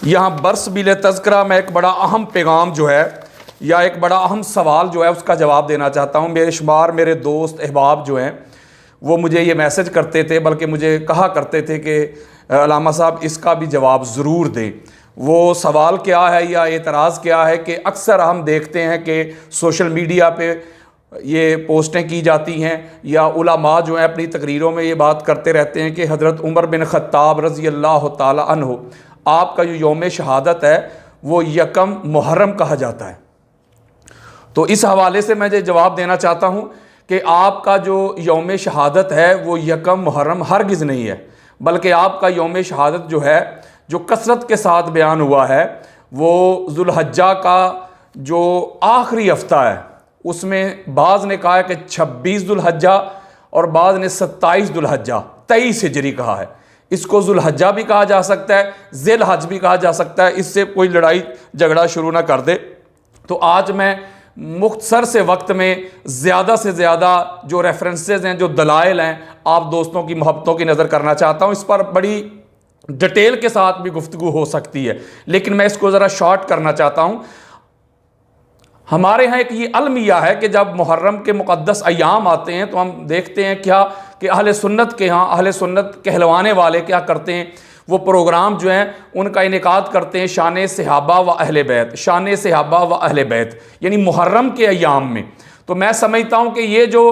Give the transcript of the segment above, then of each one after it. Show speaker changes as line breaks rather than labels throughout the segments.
यहाँ बर्स बिल तज़किरा में एक बड़ा अहम पैगाम जो है या एक बड़ा अहम सवाल जो है उसका जवाब देना चाहता हूँ। बेशुमार मेरे दोस्त अहबाब जो हैं वो मुझे ये मैसेज करते थे, बल्कि मुझे कहा करते थे कि अल्लामा साहब इसका भी जवाब ज़रूर दें। वो सवाल क्या है या एतराज़ क्या है कि अक्सर हम देखते हैं कि सोशल मीडिया पे ये पोस्टें की जाती हैं या उलमा जो हैं अपनी तकरीरों में ये बात करते रहते हैं कि हज़रत उमर बिन ख़त्ताब रज़ी अल्लाह ताला अन्हु आपका जो यौम शहादत है वो यकम मुहर्रम कहा जाता है। तो इस हवाले से मैं ये जवाब देना चाहता हूँ कि आपका जो यौम शहादत है वो यकम मुहर्रम हरगिज़ नहीं है, बल्कि आपका यौम शहादत जो है जो कसरत के साथ बयान हुआ है वो ज़ुल्हज्जा का जो आखिरी हफ्ता है उसमें बाज़ ने कहा है कि 26 ज़ुल्हज्जा और बाज़ ने 27 ज़ुल्हज्जा 23 हिजरी कहा है। इसको ज़ुल्हज्जा भी कहा जा सकता है, ज़िल हज भी कहा जा सकता है, इससे कोई लड़ाई झगड़ा शुरू ना कर दे। तो आज मैं मुख्तसर से वक्त में ज़्यादा से ज़्यादा जो रेफरेंसेस हैं, जो दलाइल हैं, आप दोस्तों की मोहब्बतों की नज़र करना चाहता हूँ। इस पर बड़ी डिटेल के साथ भी गुफ्तगू हो सकती है, लेकिन मैं इसको ज़रा शॉर्ट करना चाहता हूँ। हमारे यहाँ एक ये अलमिया है कि जब मुहर्रम के मुक़द्दस अय्याम आते हैं तो हम देखते हैं क्या कि अहले सुन्नत के यहाँ अहले सुन्नत कहलवाने वाले क्या करते हैं, वो प्रोग्राम जो हैं उनका इनेकाद करते हैं शान सहाबा व अहले बैत, शान सहाबा व अहले बैत, यानी मुहर्रम के अय्याम में। तो मैं समझता हूँ कि ये जो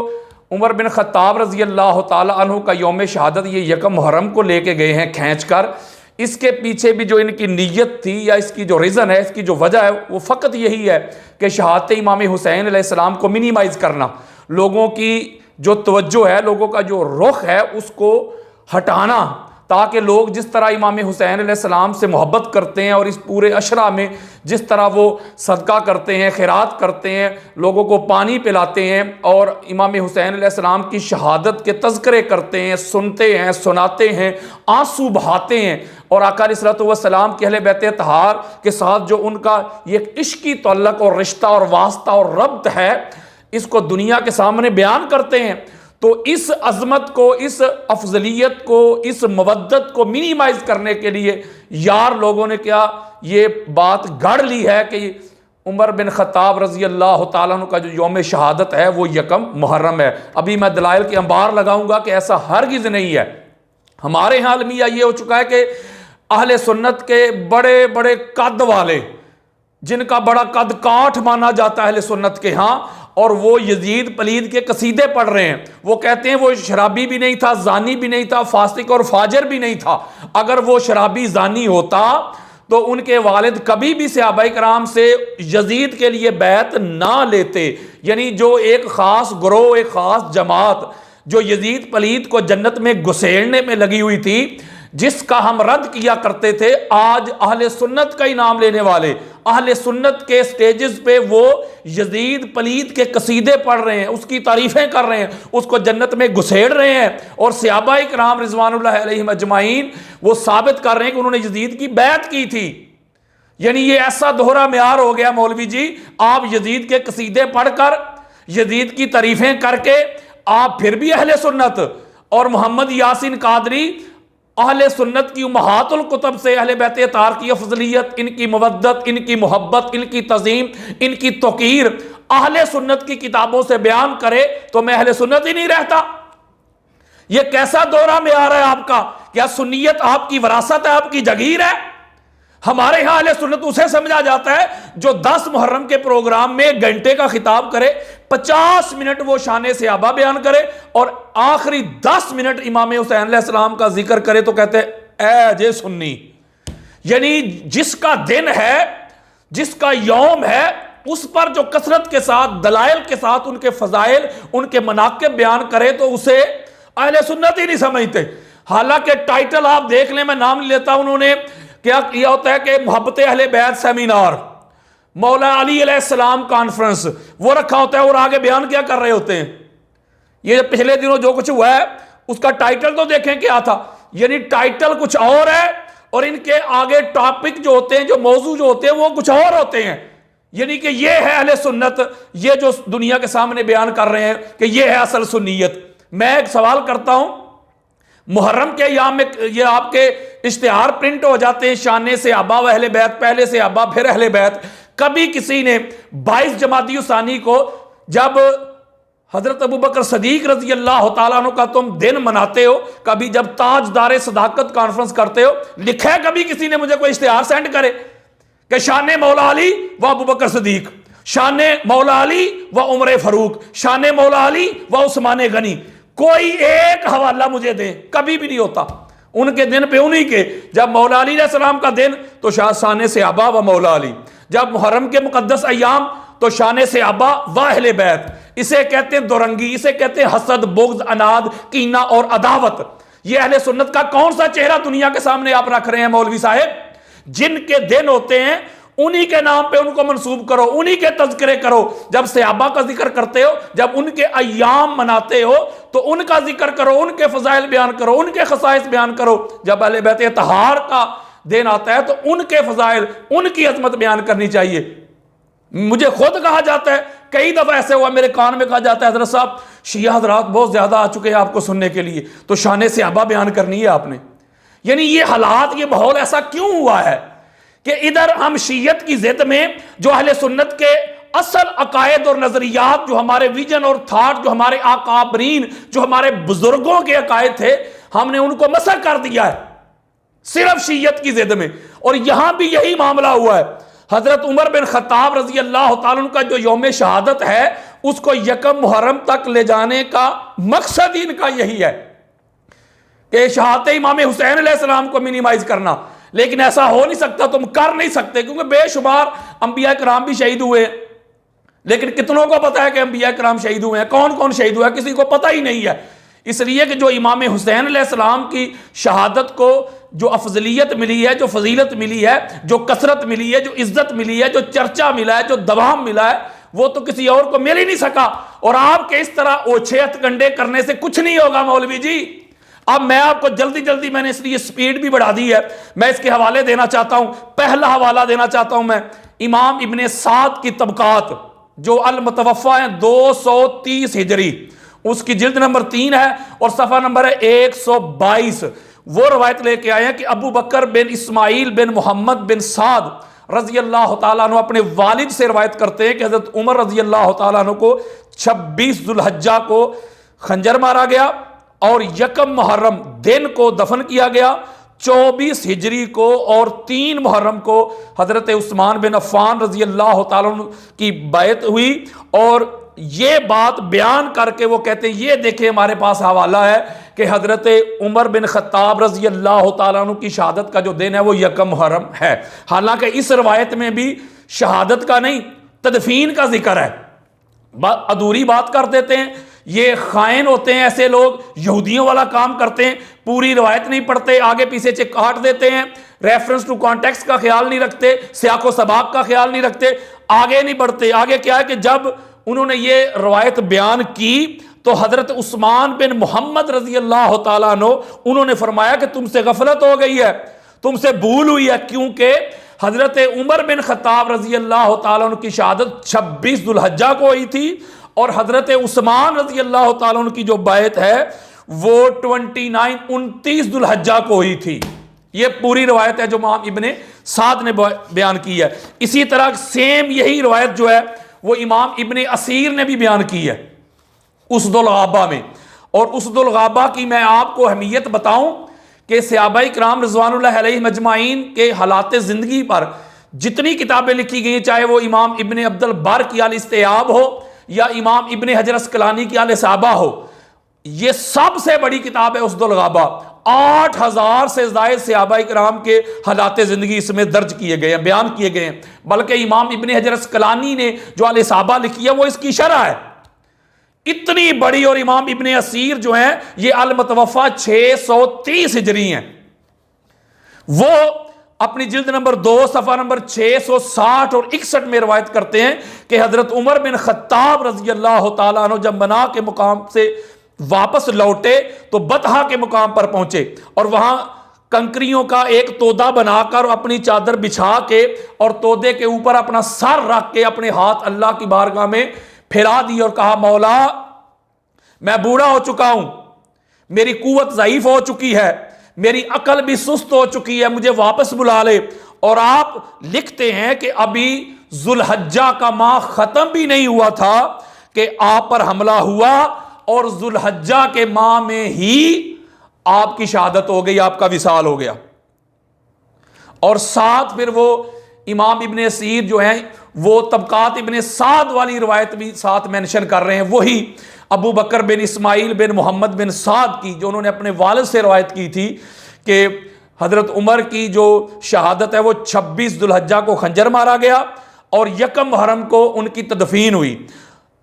उमर बिन ख़त्ताब रज़ी अल्लाह ताला अन्हु का यौम शहादत ये यकम मुहर्रम को लेके गए हैं खींच कर, इसके पीछे भी जो इनकी नीयत थी या इसकी जो रीज़न है, इसकी जो वजह है वो फ़कत यही है कि शहादत इमाम हुसैन अलैहिस्सलाम को मिनिमाइज़ करना, लोगों की जो तवज्जो है, लोगों का जो रुख है उसको हटाना, ताकि लोग जिस तरह इमाम हुसैन अलैहिस्सलाम से मोहब्बत करते हैं और इस पूरे अशरा में जिस तरह वो सदका करते हैं, खैरात करते हैं, लोगों को पानी पिलाते हैं और इमाम हुसैन अलैहिस्सलाम की शहादत के तज़किरे करते हैं, सुनते हैं, सुनाते हैं, आंसू बहाते हैं, और आका अलैहिस्सलातु वस्सलाम के अहले बैत तहार के साथ जो उनका ये इश्की तअल्लुक़ और रिश्ता और वास्ता और रब्त है, इसको दुनिया के सामने बयान करते हैं। तो इस अज़मत को, इस अफजलियत को, इस मवद्दत को मिनिमाइज़ करने के लिए यार लोगों ने क्या ये बात गढ़ ली है कि उमर बिन ख़त्ताब रज़ी अल्लाह ताला अन्हु का जो यौम शहादत है वो यकम मुहर्रम है। अभी मैं दलाइल के अंबार लगाऊंगा कि ऐसा हरगिज़ नहीं है। हमारे यहाँ अलमिया ये हो चुका है कि अहले सुन्नत के बड़े बड़े कद वाले, जिनका बड़ा कद काठ माना जाता है अहले सुन्नत के यहाँ, और वो यजीद पलीद के कसीदे पढ़ रहे हैं। वो कहते हैं वो शराबी भी नहीं था, जानी भी नहीं था, फासिक और फाजर भी नहीं था। अगर वो शराबी जानी होता तो उनके वालिद कभी भी सहाबाए कराम से यजीद के लिए बैत ना लेते। यानी जो एक ख़ास ग्रोह, एक ख़ास जमात जो यजीद पलीद को जन्नत में घुसेड़ने में लगी हुई थी, जिसका हम रद्द किया करते थे, आज अहले सुन्नत का ही नाम लेने वाले अहले सुन्नत के स्टेजेस पे वो यजीद पलीद के कसीदे पढ़ रहे हैं, उसकी तारीफ़ें कर रहे हैं, उसको जन्नत में घुसेड़ रहे हैं, और सहाबाए किराम रिज़वानुल्लाह अलैहिम अजमाइन वो साबित कर रहे हैं कि उन्होंने यजीद की बैत की थी। यानी ये ऐसा दोहरा म्यार हो गया मौलवी जी, आप यजीद के कसीदे पढ़कर, यजीद की तारीफ़ें करके आप फिर भी अहले सुन्नत, और मोहम्मद यासीन कादरी अहले सुन्नत की उम्महातुल कुतुब से अहले बैत तार की अफजलियत, इनकी मवद्दत, इनकी मोहब्बत, इनकी तज़ीम, इनकी तौकीर अहले सुन्नत की किताबों से बयान करे तो मैं अहले सुन्नत ही नहीं रहता। यह कैसा दौरा में आ रहा है आपका? क्या सुन्नियत आपकी विरासत है, आपकी जगीर है? हमारे यहां अहले सुन्नत उसे समझा जाता है जो 10 मुहर्रम के प्रोग्राम में 1 घंटे का खिताब करे, 50 मिनट वो शान सहाबा बयान करे और आखिरी 10 मिनट इमाम हुसैन अलैहिस्सलाम का जिक्र करे तो कहते ऐ जे सुन्नी। यानी जिसका दिन है, जिसका यौम है, उस पर जो कसरत के साथ, दलाइल के साथ उनके फजाइल, उनके मनाकिब बयान करे तो उसे अहले सुन्नत ही नहीं समझते। हालांकि टाइटल आप देख लें, मैं नाम लेता हूं, उन्होंने क्या किया होता है कि मोहब्बत अहले बैत सेमिनार, मौला अली अलैहिस्सलाम कॉन्फ्रेंस, वो रखा होता है, और आगे बयान क्या कर रहे होते हैं। ये पिछले दिनों जो कुछ हुआ है उसका टाइटल तो देखें क्या था। यानी टाइटल कुछ और है और इनके आगे टॉपिक जो होते हैं, जो मौजू जो होते हैं वो कुछ और होते हैं। यानी कि ये है अहले सुन्नत, ये जो दुनिया के सामने बयान कर रहे हैं कि ये है असल सुन्नियत। मैं एक सवाल करता हूं, मुहर्रम के अय्याम में ये आपके इश्तिहार प्रिंट हो जाते हैं, शाने से अब्बा व अहले बैत, पहले से अब्बा फिर अहले बैत। कभी किसी ने 22 जमादी सानी को जब हजरत अबू बकर सदीक रजी अल्लाह तआला अन्हु का तुम दिन मनाते हो, कभी जब ताजदार सदाकत कॉन्फ्रेंस करते हो, लिखा है कभी किसी ने मुझे कोई इश्तिहार सेंड करे कि शान मौला अली व अबू बकर सदीक, शान मौला अली व उमर फारूक, शान मौला अली व उस्मान गनी? कोई एक हवाला मुझे दे, कभी भी नहीं होता। उनके दिन पे उन्हीं के, जब मौला अली अलैहिस्सलाम का दिन तो शान से अबा व मौला अली, जब मुहर्रम के मुकद्दस अय्याम तो शान से अबा व अहले बैत। इसे कहते हैं दुरंगी, इसे कहते हैं हसद, बुग़्ज़, अनाद, कीना और अदावत। ये अहले सुन्नत का कौन सा चेहरा दुनिया के सामने आप रख रहे हैं मौलवी साहब? जिनके दिन होते हैं उन्हीं के नाम पे उनको मंसूब करो, उन्हीं के तज़किरे करो। जब सहाबा का जिक्र करते हो, जब उनके अय्याम मनाते हो तो उनका जिक्र करो, उनके फजाइल बयान करो, उनके खसाइस बयान करो। जब अहले बैत तहार का दिन आता है तो उनके फजाइल, उनकी अजमत बयान करनी चाहिए। मुझे खुद कहा जाता है, कई दफा ऐसे हुआ मेरे कान में कहा जाता है, हजरत साहब शिया हजरात बहुत ज्यादा आ चुके हैं आपको सुनने के लिए, तो शान से अबा बयान करनी है आपने। यानी ये हालात, ये माहौल ऐसा क्यों हुआ है कि इधर हम शीयत की जिद में जो अहले सुन्नत के असल अकायद और नजरियात, जो हमारे विजन और थाट, जो हमारे आकाबरीन, जो हमारे बुजुर्गों के अकायद थे, हमने उनको मसख कर दिया है सिर्फ शीयत की जिद में। और यहां भी यही मामला हुआ है। हजरत उमर बिन खत्ताब रजी अल्लाह तआला अन्हु का जो यौम शहादत है, उसको यकम मुहर्रम तक ले जाने का मकसद इनका यही है कि शहादत इमाम हुसैन अलैहिस्सलाम को मिनिमाइज करना। लेकिन ऐसा हो नहीं सकता, तुम कर नहीं सकते, क्योंकि बेशुमार अंबिया कराम भी शहीद हुए। लेकिन कितनों को पता है कि अंबिया कराम शहीद हुए हैं? कौन कौन शहीद हुआ है किसी को पता ही नहीं है। इसलिए कि जो इमाम हुसैन अलैहिस्सलाम की शहादत को जो अफजलियत मिली है, जो फजीलत मिली है, जो कसरत मिली है, जो इज्जत मिली है, जो चर्चा मिला है, जो दवाम मिला है, वो तो किसी और को मिल ही नहीं सका। और आपके इस तरह ओछे हथकंडे करने से कुछ नहीं होगा मौलवी जी। अब मैं आपको जल्दी जल्दी, मैंने इसलिए स्पीड भी बढ़ा दी है, मैं इसके हवाले देना चाहता हूं। पहला हवाला देना चाहता हूं मैं इमाम इब्ने साद की तबकात, जो अल मुतवफ़ा है 230 हिजरी, उसकी जिल्द नंबर 3 है और सफ़ा नंबर है 122। वो रवायत लेके आए हैं कि अबू बकर बिन इस्माइल बिन मोहम्मद बिन साद रजी अल्लाह तआला अन्हु अपने वालिद से रवायत करते हैं कि हज़रत उमर रजी अल्लाह तआला अन्हु को 26 जुल्हज्जा को खंजर मारा गया और यकम मुहर्रम दिन को दफन किया गया। 24 हिजरी को और 3 मुहर्रम को हजरत उस्मान बिन अफ़्फ़ान रजी अल्लाह तआला अन्हु की बैत हुई। और ये बात बयान करके वो कहते हैं, ये देखें हमारे पास हवाला है कि हजरत उमर बिन खत्ताब रजी अल्लाह तआला अन्हु की शहादत का जो दिन है वो यकम मुहर्रम है। हालांकि इस रवायत में भी शहादत का नहीं, तदफीन का जिक्र है। अधूरी बात कर देते हैं, ये खाइन होते हैं ऐसे लोग, यहूदियों वाला काम करते हैं, पूरी रवायत नहीं पढ़ते, आगे पीछे चेक काट देते हैं, रेफरेंस टू कॉन्टेक्स्ट का ख्याल नहीं रखते, सियाको सबाक का ख्याल नहीं रखते, आगे नहीं बढ़ते। आगे क्या है कि जब उन्होंने ये रवायत बयान की तो हजरत उस्मान बिन मोहम्मद रजी अल्लाह तआला अन्हु उन्होंने फरमाया कि तुमसे गफलत हो गई है, तुमसे भूल हुई है, क्योंकि हजरत उमर बिन खत्ताब रजी अल्लाह तआला अन्हु की शहादत 26 जुल्हज्जा को हुई थी और हजरत उस्मान रजी अल्लाह तआला अन्हु की जो बैत है वो 29 जुल्हज्जा को हुई थी। ये पूरी रवायत है जो इमाम इब्ने साद ने बयान की है। इसी तरह सेम यही रवायत जो है वो इमाम इब्ने असीर ने भी बयान की है उसदुल गाबा में। और उसदुल गाबा की मैं आपको अहमियत बताऊं कि सहाबाए किराम रिज़वानुल्लाह अलैहिम अजमाइन के हालात ज़िंदगी पर जितनी किताबें लिखी गई, चाहे वो इमाम इब्ने अब्दुल बर की अल इस्तियाब हो या इमाम इब्ने हजर अस्कलानी की अल इसाबा हो, ये सबसे बड़ी किताब है उसदुल गाबा। 8000 से ज़ायद सहाबाए किराम के हालात ज़िंदगी इसमें दर्ज किए गए हैं, बयान किए गए हैं। बल्कि इमाम इब्ने हजर अस्कलानी ने जो अल इसाबा लिखी है वो इसकी शरह है, इतनी बड़ी। और इमाम इब्ने असीर जो है ये अल मुतवफ़ा 630 हिजरी हैं। वो अपनी जिल्द नंबर 2 सफ़ा नंबर 660 और 61 में रवायत करते हैं कि हजरत उमर बिन खत्ताब रजी अल्लाह तआला अन्हु जब मना के मुकाम से वापस लौटे तो बतहा के मुकाम पर पहुंचे और वहां कंकरियों का एक तोदा बनाकर अपनी चादर बिछा के और तोदे के ऊपर अपना सर रख के अपने हाथ अल्लाह की बारगाह में फिरा दी और कहा, मौला मैं बूढ़ा हो चुका हूं, मेरी कुव्वत ज़ईफ हो चुकी है, मेरी अकल भी सुस्त हो चुकी है, मुझे वापस बुला ले। और आप लिखते हैं कि अभी जुल्हज्जा का माह खत्म भी नहीं हुआ था कि आप पर हमला हुआ, और जुल्हज्जा के माह में ही आपकी शहादत हो गई, आपका विसाल हो गया। और साथ फिर वो इमाम इब्ने सीर जो हैं वो तबकात इब्ने साद वाली रिवायत भी साथ मेंशन कर रहे हैं, वही अबू बकर बिन इस्माइल बिन मोहम्मद बिन साद की, जो उन्होंने अपने वालिद से रिवायत की थी कि हज़रत उमर की जो शहादत है वो 26 दुल्हज्जा को खंजर मारा गया और यकम मुहर्रम को उनकी तदफीन हुई।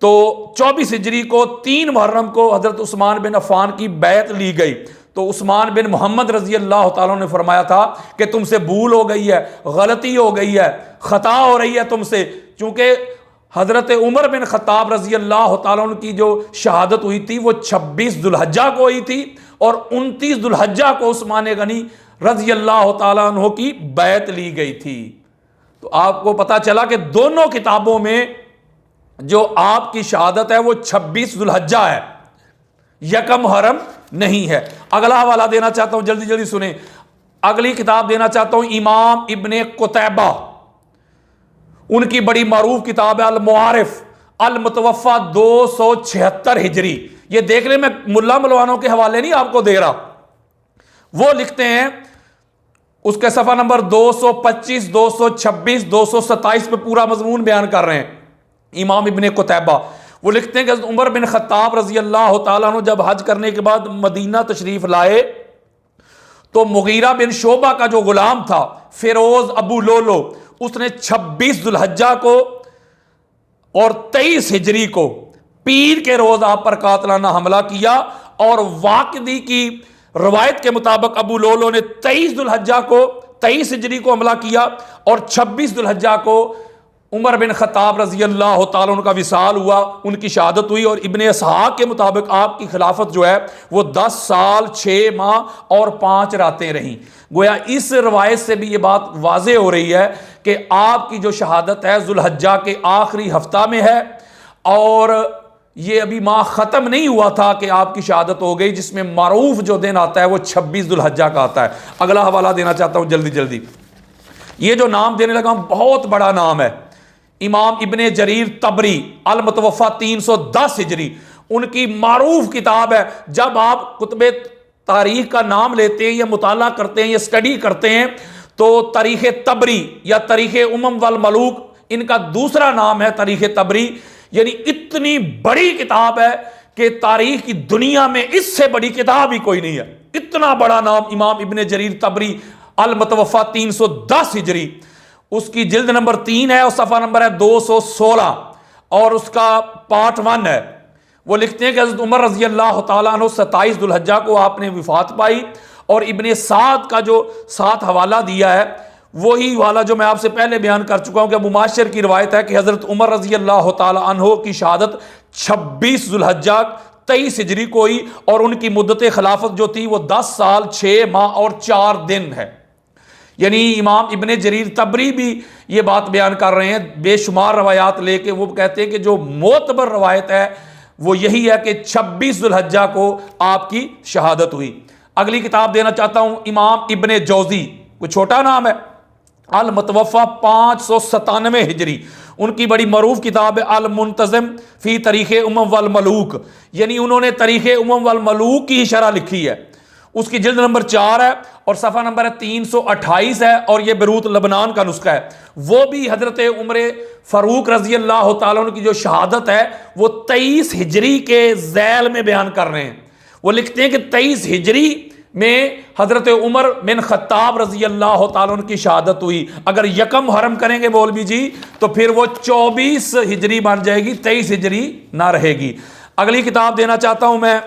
तो 24 हिजरी को 3 मुहर्रम को हज़रत उस्मान बिन अफ़ान की बैत ली गई। तो उस्मान बिन मोहम्मद रजी अल्लाह ताला ने फरमाया था कि तुमसे भूल हो गई है, गलती हो गई है, ख़ता हो रही है तुमसे, चूँकि हज़रत उमर बिन ख़त्ताब रजी अल्लाह ताला की जो शहादत हुई थी वो 26 दुल्हज्जा को हुई थी और 29 दुल्हज्जा को उस्मान गनी रजी अल्लाह ताला अन्हु की बैत ली गई थी। तो आपको पता चला कि दोनों किताबों में जो आपकी शहादत है वो 26 दुल्हज्जा है, यकम मुहर्रम नहीं है। अगला हवाला देना चाहता हूं, जल्दी जल्दी सुने। अगली किताब देना चाहता हूं इमाम इब्ने कुतैबा, उनकी बड़ी मारूफ किताब है अल मुआरिफ अल मुतवफ़ा 276 हिजरी। ये देख ले, मैं मुल्ला मलवानों के हवाले नहीं आपको दे रहा। वो लिखते हैं उसके सफ़ा नंबर 225, 226, 227 पे पूरा मजमून बयान कर रहे हैं इमाम इब्ने कुतैबा। वो लिखते हैं कि उमर बिन ख़त्ताब रजी अल्लाह ताला अन्हु जब हज करने के बाद मदीना तशरीफ लाए तो मुगीरा बिन शोबा का जो गुलाम था फिरोज अबू लोलो, उसने 26 दुल्हज्जा को और 23 हिजरी को पीर के रोज आप पर कातलाना हमला किया। और वाकदी की रवायत के मुताबिक अबू लोलो ने 23 दुल्हज्जा को 23 हिजरी को हमला किया और 26 दुल्हज्जा को उमर बिन ख़त्ताब रजी अल्लाह ताला उनका विसाल हुआ, उनकी शहादत हुई। और इब्ने इसहाक़ के मुताबिक आपकी खिलाफत जो है वो 10 साल 6 माह और 5 रातें रहीं। गोया इस रवायत से भी ये बात वाज़े हो रही है कि आपकी जो शहादत है जुल्हज्जा के आखिरी हफ्ता में है और ये अभी माह ख़त्म नहीं हुआ था कि आपकी शहादत हो गई, जिसमें मारूफ जो दिन आता है वो 26 दुल्हज्जा का आता है। अगला हवाला देना चाहता हूँ जल्दी जल्दी। ये जो नाम देने लगा हूँ बहुत बड़ा नाम है, इमाम इब्ने जरीर तबरी अल मुतवफ़ा 310 हिजरी, उनकी मारूफ किताब है। जब आप कुतुबे तारीख का नाम लेते हैं या मुताला करते हैं या स्टडी करते हैं तो तारीख़ तबरी या तारीख़ उमम वल मलूक, इनका दूसरा नाम है तारीख़ तबरी। यानी इतनी बड़ी किताब है कि तारीख की दुनिया में इससे बड़ी किताब ही कोई नहीं है। इतना बड़ा नाम इमाम इब्ने जरीर तबरी अल मुतवफ़ा 310 हिजरी, उसकी जिल्द नंबर 3 है और सफ़ा नंबर है 216 और उसका पार्ट 1 है। वो लिखते हैं कि हज़रत उमर रज़ी अल्लाह ताला अन्हु 27 दुल्हज्जा को आपने विफ़ात पाई। और इब्ने साद का जो साथ हवाला दिया है वही वाला जो मैं आपसे पहले बयान कर चुका हूं कि अबू माशर की रिवायत है कि हज़रत उमर रज़ी अल्लाह ताला अन्हु की शहादत 26 दुल्हज्जा 23 हिजरी को हुई और उनकी मुद्दत खिलाफत जो थी वो 10 साल 6 माह और 4 दिन है। यानी इमाम इब्ने जरीर तबरी भी ये बात बयान कर रहे हैं, बेशुमार रवायात लेके वो कहते हैं कि जो मोतबर रवायत है वो यही है कि 26 दुल्हज्जा को आपकी शहादत हुई। अगली किताब देना चाहता हूं इमाम इब्ने जौजी, कोई छोटा नाम है, अल मुतवफ़ा 597 हिजरी, उनकी बड़ी मरूफ किताब है अल मुंतज़म फ़ी तारीख़ उमम वल मलूक। यानी उन्होंने तारीख़ उमम वल मलूक की शरह लिखी है, उसकी जिल्द नंबर 4 है और सफ़ा नंबर है 328 है और यह बेरूत लबनान का नुस्खा है। वो भी हज़रत उमर फ़ारूक रज़ी अल्लाह ताला अन्हु की जो शहादत है वो 23 हिजरी के ज़ैल में बयान कर रहे हैं। वो लिखते हैं कि 23 हिजरी में हज़रत उमर बिन ख़त्ताब रज़ी अल्लाह ताला अन्हु की शहादत हुई। अगर यकम मुहर्रम करेंगे मौलवी जी तो फिर वो 24 हिजरी बन जाएगी, 23 हिजरी ना रहेगी। अगली किताब देना चाहता हूं मैं,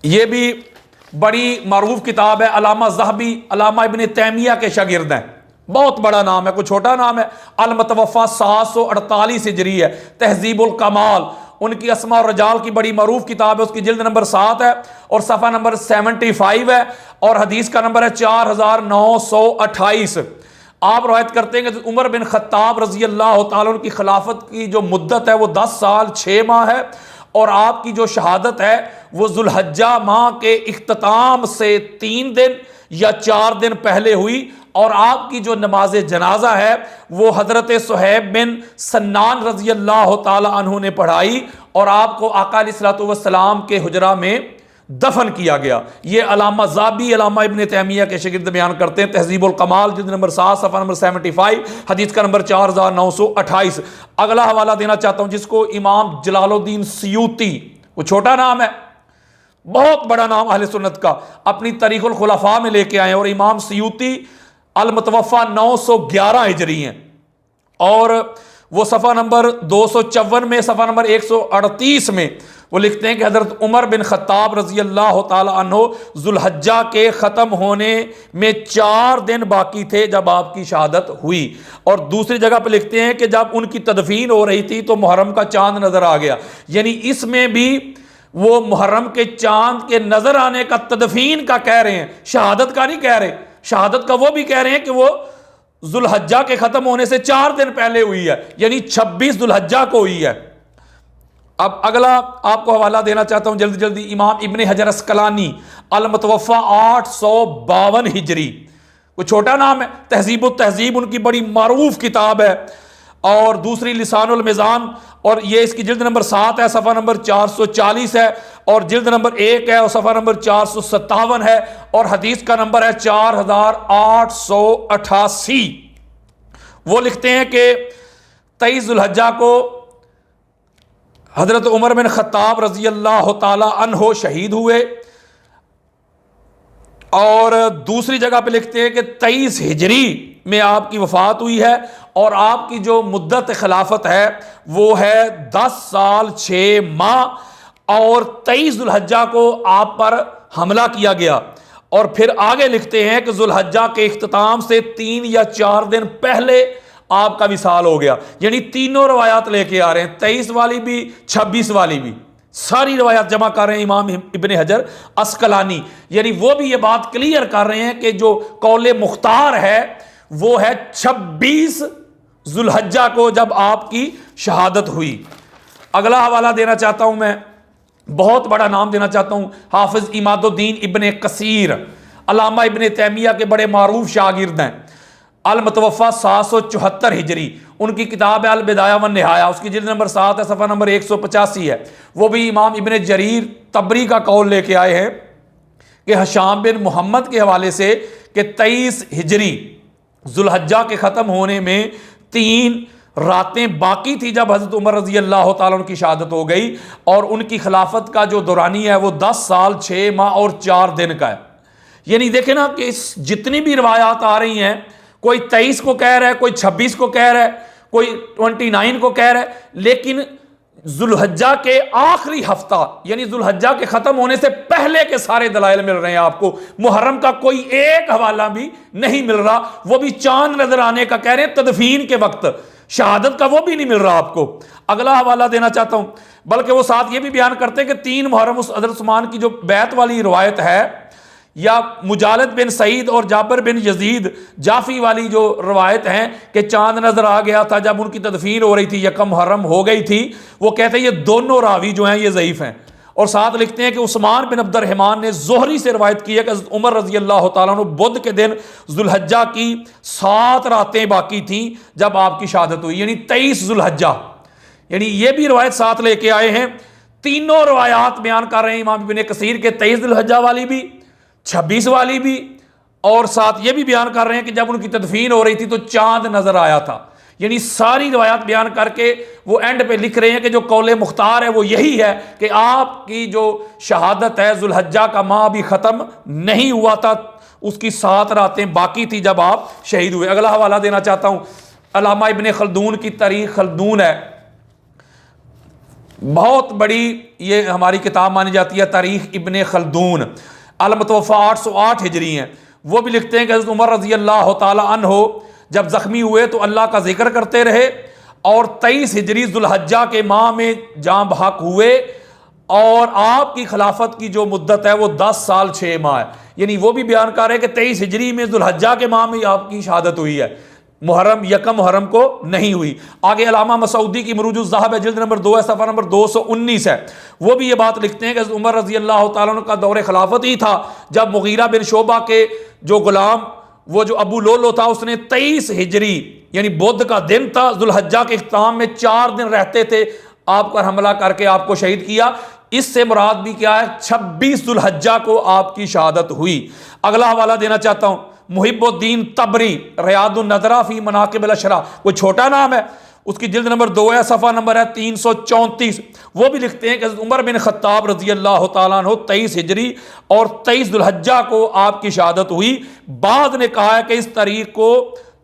ये भी बड़ी मारूफ किताब है, अलामा ज़हबी अलामा इब्ने तैमिया के शागिर्द हैं, बहुत बड़ा नाम है, कोई छोटा नाम है। अल मुतवफ़ा 748 हिजरी है, तहज़ीबुल कमाल, उनकी अस्मा और रजाल की बड़ी मरूफ किताब है, उसकी जिल्द नंबर 7 है और सफ़ा नंबर 75 है और हदीस का नंबर है 4928। आप रवायत करते हैं कि उमर बिन ख़त्ताब रज़ी अल्लाह ताला अन्हु की खिलाफत की जो मुद्दत है वो 10 साल 6 माह है और आपकी जो शहादत है वो जुल्हज्जा माह के इख्तिताम से 3 दिन या 4 दिन पहले हुई। और आपकी जो नमाज जनाजा है वो हजरत सुहैब बिन सन्नान रजी अल्लाह ताला अन्हु ने पढ़ाई और आपको आका अलैहिस्सलातु वस्सलाम के हुजरा में दफन किया गया। ये अलामा ज़ाबी अलामा इब्न तैमिया के शागिर्द बयान करते हैं, तहज़ीबुल कमाल जिल्द नंबर 7 सफ़ा नंबर 75, हदीस का नंबर 4928। अगला हवाला देना चाहता हूं जिसको इमाम जलालुद्दीन सयूती, वो छोटा नाम है, बहुत बड़ा नाम अहले सुन्नत का, अपनी तारीखुल खुलफा में लेके आए और इमाम सयूती अल मुतवफ़ा 911 हिजरी हैं और वो सफ़ा नंबर 254 में, सफ़ा नंबर 138 में वो लिखते हैं कि हज़रत उमर बिन ख़त्ताब रज़ी अल्लाह ताला अन्हो ज़ुल्हज्जा के ख़त्म होने में 4 दिन बाकी थे जब आपकी शहादत हुई। और दूसरी जगह पर लिखते हैं कि जब उनकी तदफीन हो रही थी तो मुहर्रम का चांद नज़र आ गया। यानी इसमें भी वो मुहर्रम के चांद के नज़र आने का तदफीन का कह रहे हैं, शहादत का नहीं कह रहे। शहादत का वो भी कह रहे हैं कि वो जुल्हज्जा के खत्म होने से 4 दिन पहले हुई है, यानी 26 जुल्हज्जा को हुई है। अब अगला आपको हवाला देना चाहता हूं जल्दी जल्दी, इमाम इब्ने हजर अस्कलानी अल मुतवफ़ा 852 हिजरी, वो छोटा नाम है, तहज़ीबुत तहज़ीब उनकी बड़ी मारूफ किताब है। और दूसरी लिसानुल मिज़ान, और ये इसकी जिल्द नंबर 7 है, सफ़ा नंबर 440 है, और जिल्द नंबर 1 है और सफ़ा नंबर 457 है, और हदीस का नंबर है 4888। वो लिखते हैं कि 23 जुल्हज्जा को हज़रत उमर बिन ख़त्ताब रज़ी अल्लाह ताला अन्हो शहीद हुए। और दूसरी जगह पे लिखते हैं कि 23 हिजरी में आपकी वफ़ात हुई है और आपकी जो मुद्दत खिलाफत है वो है 10 साल 6 माह, और 23 जुल्हज्जा को आप पर हमला किया गया। और फिर आगे लिखते हैं कि जुल्हज्जा के इख्तिताम से 3 या 4 दिन पहले आपका विसाल हो गया। यानी तीनों रवायात लेके आ रहे हैं, 23 वाली भी 26 वाली भी, सारी रवायात जमा कर रहे हैं इमाम इब्ने हजर अस्कलानी। यानी वो भी ये बात क्लियर कर रहे हैं कि जो कौले मुख्तार है वो है 26 जुल्हज्जा को जब आपकी शहादत हुई। अगला हवाला देना चाहता हूं मैं, बहुत बड़ा नाम देना चाहता हूं, हाफिज इमादुद्दीन इब्ने कसीर अल्लामा इब्ने तैमिया के बड़े मारूफ शागिर्द हैं। अल मुतवफ़ा 774 हिजरी उनकी किताब है अल बिदाया वन निहाया, उसकी जिल्द नंबर 7 है, सफ़ा नंबर 185 है। वो भी इमाम इब्ने जरीर तबरी का कौल लेके आए हैं कि हशाम बिन मोहम्मद के हवाले से कि 23 हिजरी जुल्हज्जा के ख़त्म होने में 3 रातें बाकी थी जब हज़रत उमर रज़ी अल्लाह ताला उनकी शहादत हो गई, और उनकी खिलाफत का जो दौरानी है वो 10 साल 6 माह और 4 दिन का है। यानी देखें ना कि जितनी भी रवायात आ रही हैं, कोई 23 को कह रहा है, कोई 26 को कह रहा है, कोई 29 को कह रहा है, लेकिन जुल्हज्जा के आखिरी हफ्ता यानी जुल्हज्जा के खत्म होने से पहले के सारे दलाइल मिल रहे हैं आपको। मुहर्रम का कोई एक हवाला भी नहीं मिल रहा, वो भी चांद नजर आने का कह रहे हैं, तदफीन के वक्त शहादत का वो भी नहीं मिल रहा आपको। अगला हवाला देना चाहता हूं, बल्कि वो साथ ये भी बयान करते हैं कि 3 मुहर्रम उस हज़रत उस्मान की जो बैत वाली रवायत है, या मुजालिद बिन सईद और जाबिर बिन यजीद जाफी वाली जो रवायत हैं कि चांद नजर आ गया था जब उनकी तदफीन हो रही थी, यकम मुहर्रम हो गई थी, वो कहते हैं ये दोनों रावी जो हैं ये ज़ईफ हैं। और साथ लिखते हैं कि उस्मान बिन अब्दुर्रहमान ने ज़ोहरी से रवायत की है कि उमर रज़ी अल्लाह ताला अन्हु बुध के दिन जुल्हज्जा की 7 रातें बाकी थीं जब आपकी शहादत हुई, यानी 23 जुल्हज्जा। यानी ये भी रवायत साथ लेके आए हैं। तीनों रवायात बयान कर रहे हैं इमाम इब्ने कसीर के 23 जुल्हज्जा वाली भी, 26 वाली भी, और साथ ये भी बयान कर रहे हैं कि जब उनकी तदफीन हो रही थी तो चांद नजर आया था। यानी सारी रवायात बयान करके वो एंड पे लिख रहे हैं कि जो कौले मुख्तार है वो यही है कि आपकी जो शहादत है जुल्हज्जा का माह भी ख़त्म नहीं हुआ था, उसकी 7 रातें बाकी थी जब आप शहीद हुए। अगला हवाला देना चाहता हूँ, अल्लामा इब्ने खल्दून की तारीख खल्दून है, बहुत बड़ी ये हमारी किताब मानी जाती है, तारीख इब्ने खल्दून अल मुतवफ़ा 808 हिजरी हैं। वो भी लिखते हैं कि हज़रत उमर रज़ी अल्लाह ताला अन्हो जब ज़ख्मी हुए तो अल्लाह का जिक्र करते रहे, और 23 हिजरी जुल्हज्जा के माह में जाँ बहक हुए, और आपकी खिलाफत की जो मुद्दत है वो 10 साल 6 माह है। यानी वो भी बयान कर रहे हैं कि 23 हिजरी में जुल्हज्जा के माह में आपकी शहादत हुई है। मुहर्रम यकम मुहर्रम को नहीं हुई। आगे अलामा मसऊदी की मरूजुज़ ज़हब है, जिल्द नंबर 2 है, सफ़ा नंबर 219 है। वो भी ये बात लिखते हैं कि उमर रज़ी अल्लाह तआला अन्हु का दौर खिलाफत ही था जब मुगीरा बिन शोबा के जो गुलाम वो जो अबू लोलो था उसने 23 हिजरी यानी बुध का दिन था, जुल्हज्जा के इख्तिताम में 4 दिन रहते थे, आप पर हमला करके आपको शहीद किया। इससे मुराद भी क्या है, 26 जुल्हज्जा को आपकी शहादत हुई। अगला हवाला देना चाहता हूं, मुहिबुद्दीन तबरी रियादुन नज़रा फी मनाकिब अल-अशरा, कोई छोटा नाम है, उसकी जिल्द नंबर 2 है, सफ़ा नंबर है 334। वो भी लिखते हैं कि उमर बिन खत्ताब रज़ी अल्लाह तआला अन्हु 23 हिजरी और 23 जुल्हज्जा को आपकी शहादत हुई। बाद ने कहा है कि इस तारीख को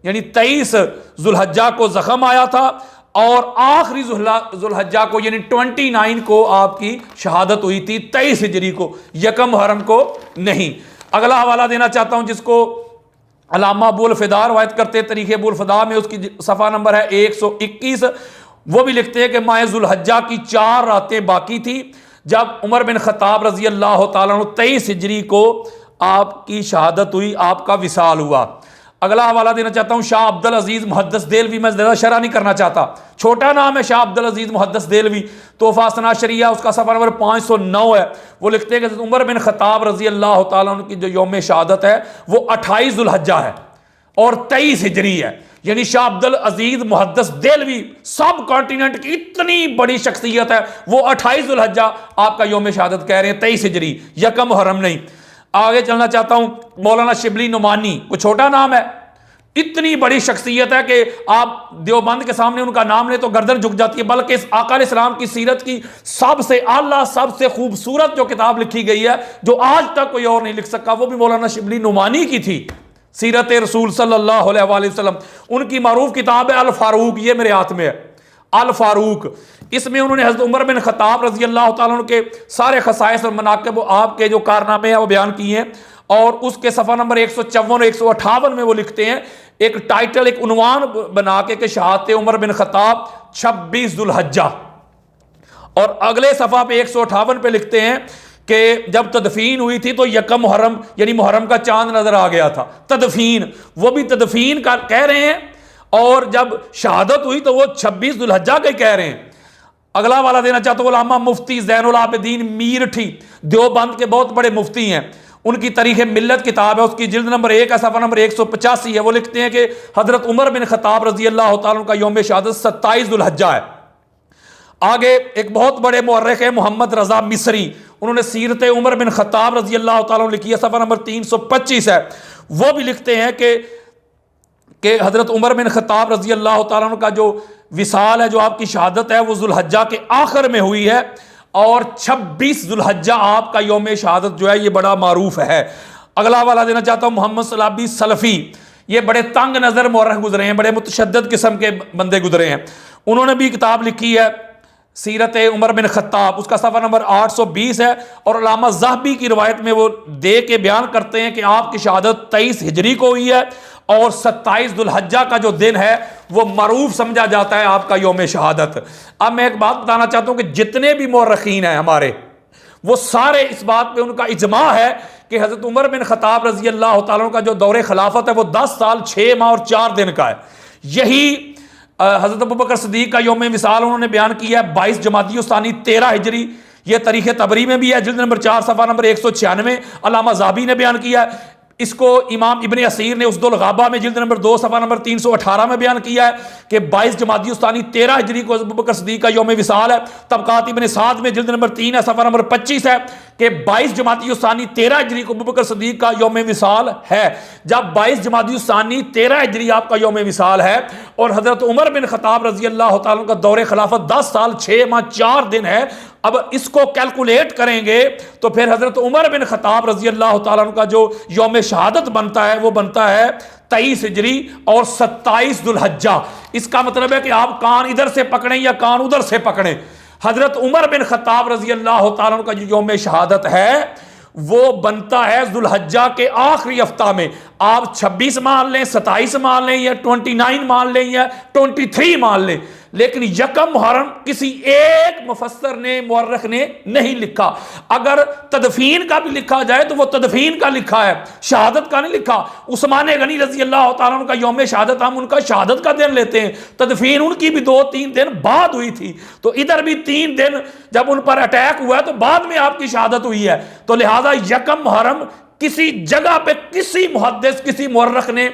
यानी 23 जुल्हज्जा को जख्म आया था और आखिरी जुल्हज्जा को यानी 29 को आपकी शहादत हुई थी, 23 हिजरी को, यकम मुहर्रम को नहीं। अगला हवाला देना चाहता हूं जिसको अलामा अबुल फिदा रवायत करते तरीक़े अबुल फिदा में, उसकी सफ़ा नंबर है 121। वो भी लिखते हैं कि माह जुल्हज्जा की 4 रातें बाकी थी जब उमर बिन खत्ताब रज़ी अल्लाह तआला अन्हु 23 हिजरी को आपकी शहादत हुई, आपका विसाल हुआ। अगला हवाला देना चाहता हूं शाह अब्दुल अजीज मुहद्दिस देलवी, मैं ज़्यादा शरह नहीं करना चाहता, छोटा नाम है शाह अब्दुल अजीज मुहद्दिस देलवी, तोहफा सना शरिया, उसका सफ़ा नंबर 509 है। वो लिखते हैं कि उमर बिन खत्ताब रज़ी अल्लाह तआला अन्हु की जो यौम शहादत है वो 28 जुल्हज्जा है और 23 हिजरी है। यानी शाह अब्दुल अजीज मुहद्दिस देलवी सब कॉन्टिनेंट की इतनी बड़ी शख्सियत है, वो 28 जुल्हज्जा आपका यौम शहादत कह रहे हैं, 23 हिजरी, यकम मुहर्रम नहीं। आगे चलना चाहता हूं, मौलाना शिबली नुमानी, कोई छोटा नाम है, इतनी बड़ी शख्सियत है कि आप देवबंद के सामने उनका नाम ले तो गर्दन झुक जाती है, बल्कि इस आका इस्लाम की सीरत की सबसे आला सबसे खूबसूरत जो किताब लिखी गई है जो आज तक कोई और नहीं लिख सका, वो भी मौलाना शिबली नुमानी की थी, सीरत रसूल सल्लल्लाहु अलैहि वसल्लम। उनकी मारूफ किताब है अल फारूक, ये मेरे हाथ में है, अल फारूक। इसमें उन्होंने हज़रत उमर बिन खत्ताब रज़ी अल्लाह तआला अन्हु के सारे खसाइस और मनाक़िब, आपके जो कारनामे हैं वो बयान किए हैं। और उसके सफ़ा नंबर 154 और 158 में वो लिखते हैं, एक टाइटल, एक उन्वान बना के शहादत उमर बिन खत्ताब 26 जुल्हज्जा। और अगले सफ़ा पे 158 पे लिखते हैं कि जब तदफीन हुई थी तो यकम मुहर्रम यानी मुहर्रम का चांद नजर आ गया था। तदफीन, वो भी तदफीन का कह रहे हैं, और जब शहादत हुई तो वो 26 जुल्हज्जा के कह रहे हैं। अगला वाला देना चाहता हूं, उलमा मुफ्ती ज़ैनुल आबिदीन मीरठी, देवबंद के बहुत बड़े मुफ्ती हैं, उनकी तारीख़ मिल्लत किताब है, उसकी जिल्द नंबर 1 है, सफ़ा नंबर 185 है। वो लिखते हैं कि हज़रत उमर बिन खत्ताब रज़ी अल्लाह तआला अन्हु का यौम शहादत 27 जुल्हज्जा है। आगे एक बहुत बड़े मुअर्रिख़ है मोहम्मद रज़ा मिस्री, उन्होंने सीरत उमर बिन खत्ताब रज़ी अल्लाह तआला अन्हु लिखी है, सफ़ा नंबर 325 है। वो भी लिखते हैं कि हज़रत उमर बिन खत्ताब रज़ी अल्लाह तआला अन्हु का जो विसाल है, जो आपकी शहादत है, वो जुल्हज्जा के आखिर में हुई है और 26 जुल्हज्जा आपका यौम शहादत जो है ये बड़ा मारूफ है। अगला वाला देना चाहता हूँ, मोहम्मद सलाबी सलफ़ी, ये बड़े तंग नज़र मुअर्रिख़ गुजरे हैं, बड़े मुतशद्दिद किस्म के बंदे गुजरे हैं। उन्होंने भी किताब लिखी है सीरत उमर बिन खत्ताब, उसका सफ़ा नंबर 820 है। और अल्लामा ज़हबी की रवायत में वो दे के बयान करते हैं कि आपकी शहादत 23 हिजरी को हुई है और 27 जुल्हज्जा का जो दिन है वो मरूफ समझा जाता है आपका यौम शहादत। अब मैं एक बात बताना चाहता हूँ कि जितने भी मुअर्रिख़ीन हैं हमारे, वो सारे इस बात पे उनका इजमा है कि हज़रत उमर बिन खत्ताब रज़ी अल्लाह तआला अन्हु का जो दौरे खिलाफत है वो 10 साल 6 माह और 4 दिन का है। यही हज़रत अबू बकर सिद्दीक़ का यौम विसाल उन्होंने बयान किया है 22 जमादी सानी 13 हिजरी, ये तारीख़ तबरी में भी है, जिल्द नंबर 4 सफ़ा नंबर 196। अल्लामा ज़ाबी ने बयान किया है, इसको इमाम इब्ने असीर ने उसदुल गाबा में जिल्द नंबर 2 सफ़ा नंबर 318 में बयान किया है कि 22 जमादी उस्तानी 13 हिजरी को अबू बकर सिद्दीक़ का यौम विसाल है। तबक़ात इब्ने साद में जिल्द नंबर 3 है, सफ़ा नंबर 25 है कि 22 जमादी उस्तानी 13 हिजरी को अबू बकर सिद्दीक़ का यौम विसाल है। जब 22 जमादी उस्तानी 13 हिजरी आपका यौम विसाल है और हज़रत उमर बिन खत्ताब रज़ी अल्लाह तआला का दौरे खिलाफत 10 साल 6 माह 4 दिन है, अब इसको कैलकुलेट करेंगे तो फिर हज़रत उमर बिन खत्ताब रज़ी अल्लाह तआला का जो यौम शहादत बनता है वो बनता है 23 हिजरी और 27 जुल्हज्जा। इसका मतलब है कि आप कान इधर से पकड़ें या कान उधर से पकड़ें, हज़रत उमर बिन खत्ताब रज़ी अल्लाह तआला का जो यौम शहादत है वो बनता है जुल्हज्जा के आखिरी हफ्ता में। आप 26 मान लें, 27 मान लें, या 29 मान लें, या 23 मान लें, लेकिन यकम मुहर्रम किसी एक मुफस्सर ने, मुअर्रिख ने नहीं लिखा। अगर तदफीन का भी लिखा जाए तो वो तदफीन का लिखा है, शहादत का नहीं लिखा। उस्मान गनी रजी अल्लाह तआला अन्हु का यौम शहादत, हम उनका शहादत का दिन लेते हैं, तदफीन उनकी भी 2-3 दिन बाद हुई थी। तो इधर भी 3 दिन जब उन पर अटैक हुआ तो बाद में आपकी शहादत हुई है। तो लिहाजा यकम मुहर्रम किसी जगह पे किसी मुहद्दिस, किसी मुअर्रिख ने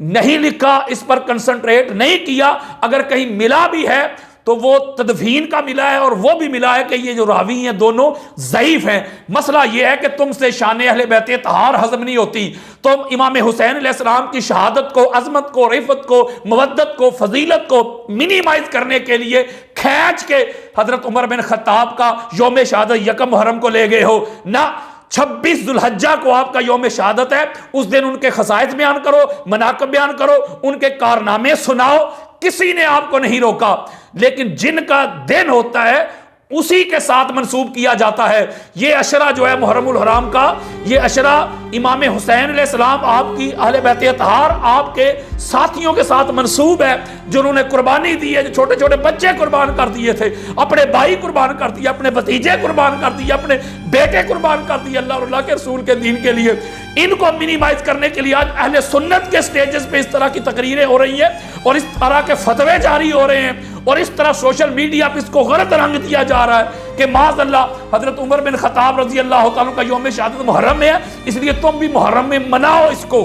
नहीं लिखा, इस पर कंसंट्रेट नहीं किया। अगर कहीं मिला भी है तो वो तदफीन का मिला है, और वो भी मिला है कि ये जो रावी हैं दोनों ज़ईफ हैं। मसला ये है कि तुमसे शान अहले बैत तहार हजम नहीं होती। तुम इमाम हुसैन अलैहिस्सलाम की शहादत को, अजमत को, रिफत को, मवद्दत को, फजीलत को मिनिमाइज करने के लिए खींच के हजरत उमर बिन खत्ताब का यौम शहादत यकम मुहर्रम को ले गए हो ना। 26 जुल्हज्जा को आपका यौम शहादत है, उस दिन उनके खसाइस बयान करो, मनाक़िब बयान करो, उनके कारनामे सुनाओ, किसी ने आपको नहीं रोका। लेकिन जिनका दिन होता है उसी के साथ मंसूब किया जाता है। ये अशरा जो है मुहर्रमुल हराम का, ये अशरा इमाम हुसैन अलैहिस्सलाम, आपकी अहले बैत अतहार, आपके साथियों के साथ मंसूब है, जिन्होंने कुर्बानी दी है, जो छोटे छोटे बच्चे कुर्बान कर दिए थे, अपने भाई कुर्बान कर दिए, अपने भतीजे कुर्बान कर दिए, अपने बेटे कुर्बान कर दिए अल्लाह और अल्लाह के रसूल के दीन के लिए। इनको मिनिमाइज करने के लिए आज अहले सुन्नत के स्टेजेस पे इस तरह की तकरीरें हो रही है और इस तरह के फतवे जारी हो रहे हैं, और इस तरह सोशल मीडिया पे इसको गलत रंग दिया जा रहा है कि माज़अल्लाह हजरत उमर बिन खत्ताब रजी अल्लाह तआला का यौम शहादत मुहर्रम में है, इसलिए तुम भी मुहर्रम में मनाओ, इसको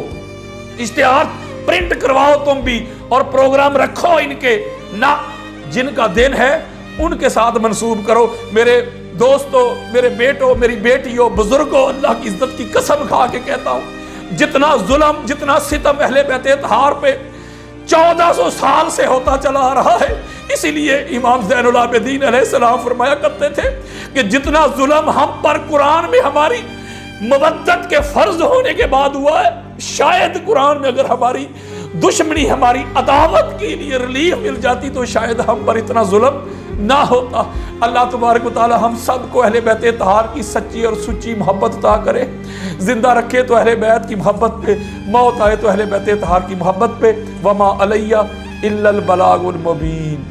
इश्तिहार प्रिंट करवाओ तुम भी, और प्रोग्राम रखो इनके ना। जिनका दिन है उनके साथ मंसूब करो। मेरे दोस्तों, मेरे बेटों, मेरी बेटियों, बुजुर्गों, अल्लाह की इज्जत की कसम खा के कहता हूं, जितना जुल्म, जितना सितम अहले बैत तहार पे 1400 साल से होता चला आ रहा है, इसीलिए इमाम ज़ैनुल आबिदीन अलैहिस्सलाम फरमाया करते थे कि जितना जुल्म हम पर कुरान में हमारी मवद्दत के फर्ज होने के बाद हुआ है, शायद कुरान में अगर हमारी दुश्मनी, हमारी अदावत के लिए रिलीफ मिल जाती तो शायद हम पर इतना जुल्म ना होता। अल्लाह तबारक व तआला हम सब को अहले बैत तहार की सच्ची और सुच्ची मोहब्बत अता करे, जिंदा रखे तो अहले बैत की मोहब्बत पे, मौत आए तो अहले बैत तहार की मोहब्बत पे। वमा अलैया इल्लल बलागुल मुबीन।